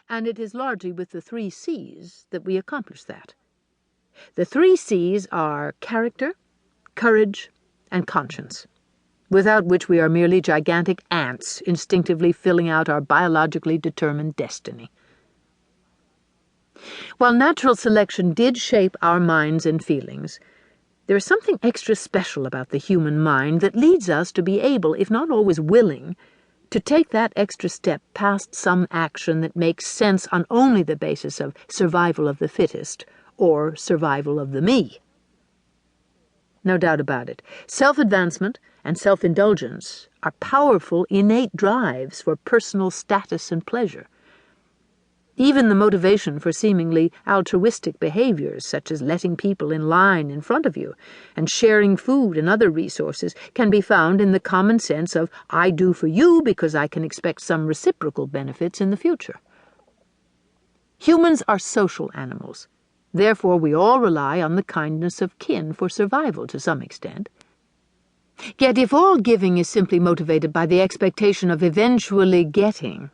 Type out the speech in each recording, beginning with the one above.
And it is largely with the 3 C's that we accomplish that. The 3 C's are character, courage, and conscience, without which we are merely gigantic ants instinctively filling out our biologically determined destiny. While natural selection did shape our minds and feelings, there is something extra special about the human mind that leads us to be able, if not always willing, to take that extra step past some action that makes sense on only the basis of survival of the fittest or survival of the me. No doubt about it, self-advancement and self-indulgence are powerful, innate drives for personal status and pleasure. Even the motivation for seemingly altruistic behaviors, such as letting people in line in front of you and sharing food and other resources, can be found in the common sense of, I do for you because I can expect some reciprocal benefits in the future. Humans are social animals. Therefore, we all rely on the kindness of kin for survival to some extent. Yet if all giving is simply motivated by the expectation of eventually getting,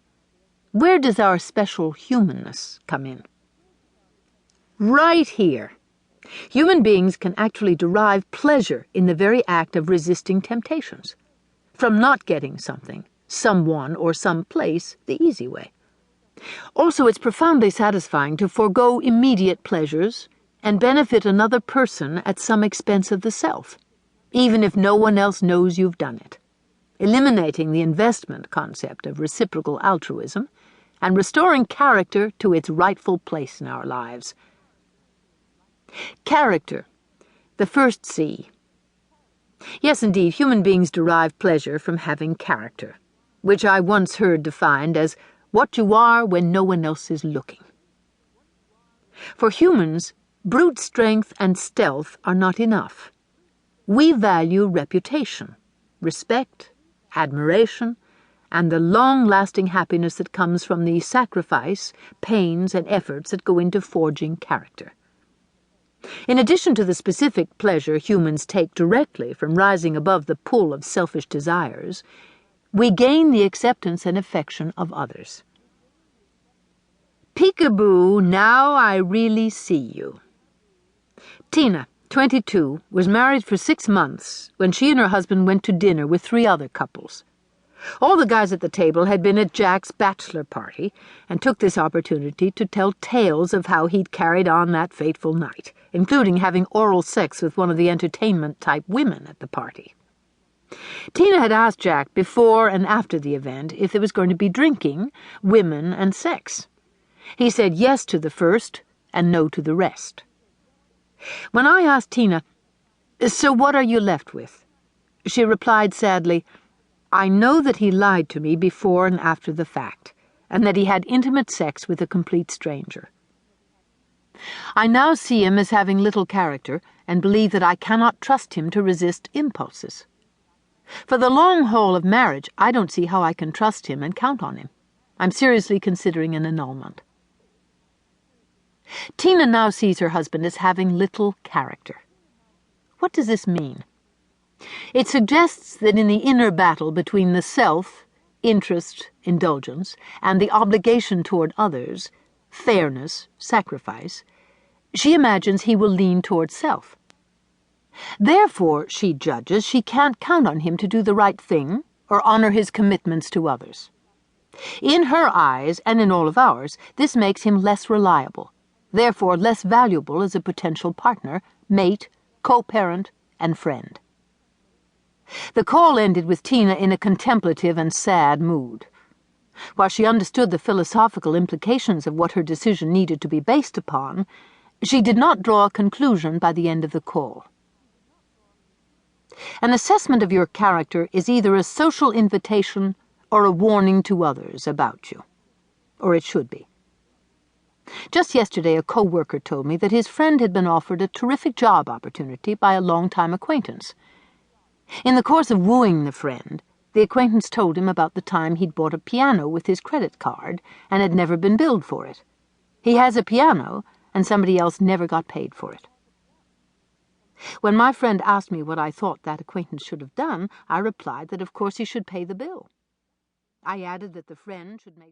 where does our special humanness come in? Right here. Human beings can actually derive pleasure in the very act of resisting temptations, from not getting something, someone, or some place the easy way. Also, it's profoundly satisfying to forego immediate pleasures and benefit another person at some expense of the self, even if no one else knows you've done it, eliminating the investment concept of reciprocal altruism and restoring character to its rightful place in our lives. Character, the first C. Yes, indeed, human beings derive pleasure from having character, which I once heard defined as what you are when no one else is looking. For humans, brute strength and stealth are not enough. We value reputation, respect, admiration, and the long-lasting happiness that comes from the sacrifice, pains, and efforts that go into forging character. In addition to the specific pleasure humans take directly from rising above the pull of selfish desires, we gain the acceptance and affection of others. Peekaboo, now I really see you. Tina, 22, was married for 6 months when she and her husband went to dinner with 3 other couples. All the guys at the table had been at Jack's bachelor party and took this opportunity to tell tales of how he'd carried on that fateful night, including having oral sex with one of the entertainment-type women at the party. Tina had asked Jack before and after the event if there was going to be drinking, women, and sex. He said yes to the first and no to the rest. When I asked Tina, "So what are you left with?" she replied sadly, "I know that he lied to me before and after the fact, and that he had intimate sex with a complete stranger. I now see him as having little character and believe that I cannot trust him to resist impulses. For the long haul of marriage, I don't see how I can trust him and count on him. I'm seriously considering an annulment." Tina now sees her husband as having little character. What does this mean? It suggests that in the inner battle between the self, interest, indulgence, and the obligation toward others, fairness, sacrifice, she imagines he will lean toward self. Therefore, she judges, she can't count on him to do the right thing or honor his commitments to others. In her eyes, and in all of ours, this makes him less reliable, therefore less valuable as a potential partner, mate, co-parent, and friend. The call ended with Tina in a contemplative and sad mood. While she understood the philosophical implications of what her decision needed to be based upon, she did not draw a conclusion by the end of the call. An assessment of your character is either a social invitation or a warning to others about you. Or it should be. Just yesterday, a co-worker told me that his friend had been offered a terrific job opportunity by a long-time acquaintance. In the course of wooing the friend, the acquaintance told him about the time he'd bought a piano with his credit card and had never been billed for it. He has a piano, and somebody else never got paid for it. When my friend asked me what I thought that acquaintance should have done, I replied that of course he should pay the bill. I added that the friend should make